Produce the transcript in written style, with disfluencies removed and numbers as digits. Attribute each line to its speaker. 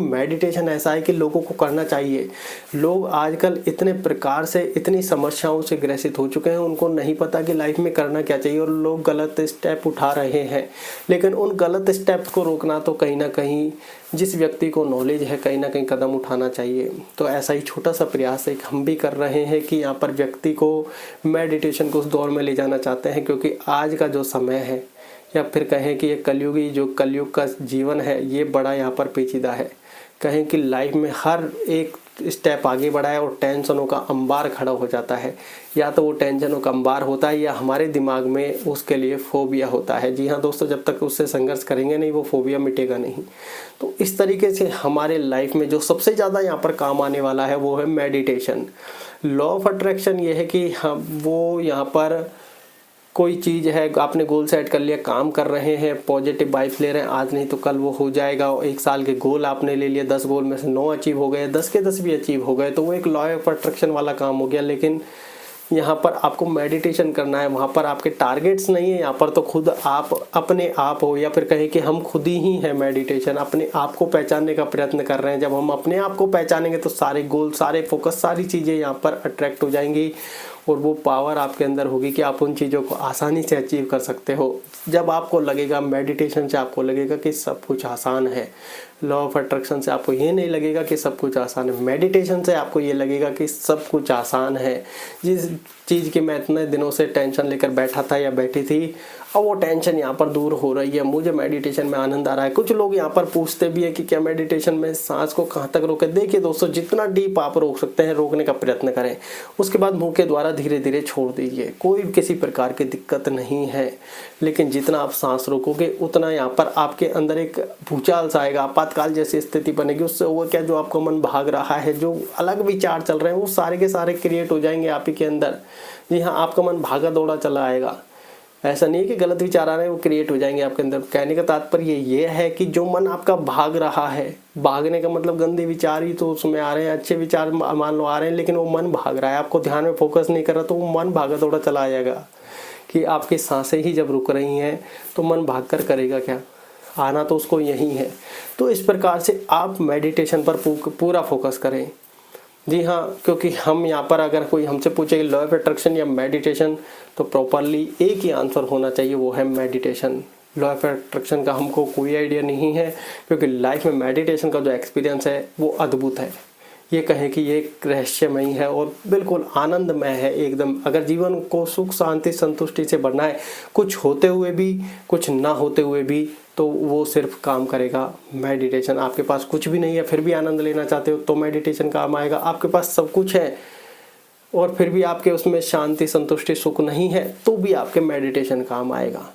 Speaker 1: Meditation ऐसा है कि लोगों को करना चाहिए। लोग आजकल इतने प्रकार से इतनी समस्याओं से ग्रसित हो चुके हैं, उनको नहीं पता कि लाइफ में करना क्या चाहिए और लोग गलत स्टेप उठा रहे हैं। लेकिन उन गलत स्टेप्स को रोकना तो कहीं ना कहीं जिस व्यक्ति को नॉलेज है कहीं ना कहीं कदम उठाना चाहिए। तो ऐसा ही छोटा सा प्रयास एक हम भी कर रहे हैं कि यहाँ पर व्यक्ति को मेडिटेशन को उस दौर में ले जाना चाहते हैं, क्योंकि आज का जो समय है या फिर कहें कि ये कलयुगी जो कलयुग का जीवन है ये बड़ा यहाँ पर पेचीदा है। कहें कि लाइफ में हर एक स्टेप आगे बढ़ा है और टेंशनों का अंबार खड़ा हो जाता है। या तो वो टेंशनों का अंबार होता है या हमारे दिमाग में उसके लिए फोबिया होता है। जी हाँ दोस्तों, जब तक उससे संघर्ष करेंगे नहीं वो फोबिया मिटेगा नहीं। तो इस तरीके से हमारे लाइफ में जो सबसे ज़्यादा यहाँ पर काम आने वाला है वो है मेडिटेशन। लॉ ऑफ अट्रैक्शन ये है कि हम वो यहाँ पर कोई चीज़ है, आपने गोल सेट कर लिया, काम कर रहे हैं, पॉजिटिव वाइब्स ले रहे हैं, आज नहीं तो कल वो हो जाएगा। एक साल के गोल आपने ले लिया, 10 गोल में से 9 अचीव हो गए, 10 के 10 भी अचीव हो गए, तो वो एक लॉ ऑफ अट्रैक्शन वाला काम हो गया। लेकिन यहाँ पर आपको मेडिटेशन करना है, वहाँ पर आपके टारगेट्स नहीं है, यहाँ पर तो खुद आप अपने आप हो, या फिर कहें कि हम खुद ही हैं। मेडिटेशन अपने आप को पहचानने का प्रयत्न कर रहे हैं। जब हम अपने आप को पहचानेंगे तो सारे गोल, सारे फोकस, सारी चीज़ें यहाँ पर अट्रैक्ट हो जाएंगी और वो पावर आपके अंदर होगी कि आप उन चीज़ों को आसानी से अचीव कर सकते हो। जब आपको लगेगा मेडिटेशन से, आपको लगेगा कि सब कुछ आसान है। लॉ ऑफ अट्रैक्शन से आपको ये नहीं लगेगा कि सब कुछ आसान है, मेडिटेशन से आपको ये लगेगा कि सब कुछ आसान है। जिस चीज़ की मैं इतने दिनों से टेंशन लेकर बैठा था या बैठी थी, अब वो टेंशन यहाँ पर दूर हो रही है, मुझे मेडिटेशन में आनंद आ रहा है। कुछ लोग यहाँ पर पूछते भी है कि क्या मेडिटेशन में सांस को कहाँ तक रोके। देखिए दोस्तों, जितना डीप आप रोक सकते हैं रोकने का प्रयत्न करें, उसके बाद मुंह के द्वारा धीरे धीरे छोड़ दीजिए, कोई किसी प्रकार की दिक्कत नहीं है। लेकिन जितना आप सांस रोकोगे उतना यहाँ पर आपके अंदर एक भूचाल सा आएगा, आपातकाल जैसी स्थिति बनेगी। उससे वो क्या, जो आपका मन भाग रहा है, जो अलग विचार चल रहे हैं, वो सारे के सारे क्रिएट हो जाएंगे आप ही के अंदर। जी हाँ, आपका मन भागा दौड़ा चला आएगा। ऐसा नहीं है कि गलत विचार आ रहे हैं, वो क्रिएट हो जाएंगे आपके अंदर। कहने का तात्पर्य ये है कि जो मन आपका भाग रहा है, भागने का मतलब गंदे विचार ही तो उसमें आ रहे हैं, अच्छे विचार मान लो आ रहे हैं, लेकिन वो मन भाग रहा है, आपको ध्यान में फोकस नहीं कर रहा, तो वो मन भागा दौड़ा चला जाएगा। कि आपकी सांसें ही जब रुक रही हैं तो मन भाग कर करेगा क्या, आना तो उसको यही है। तो इस प्रकार से आप मेडिटेशन पर पूरा फोकस करें। जी हाँ, क्योंकि हम यहाँ पर अगर कोई हमसे पूछे कि लॉ ऑफ अट्रैक्शन या मेडिटेशन, तो प्रॉपरली एक ही आंसर होना चाहिए, वो है मेडिटेशन। लॉ ऑफ अट्रैक्शन का हमको कोई आइडिया नहीं है, क्योंकि लाइफ में मेडिटेशन का जो एक्सपीरियंस है वो अद्भुत है। ये कहें कि ये एक रहस्यमयी है और बिल्कुल आनंदमय है एकदम। अगर जीवन को सुख शांति संतुष्टि से भरना है, कुछ होते हुए भी कुछ ना होते हुए भी, तो वो सिर्फ काम करेगा मेडिटेशन। आपके पास कुछ भी नहीं है फिर भी आनंद लेना चाहते हो तो मेडिटेशन काम आएगा। आपके पास सब कुछ है और फिर भी आपके उसमें शांति संतुष्टि सुख नहीं है तो भी आपके मेडिटेशन काम आएगा।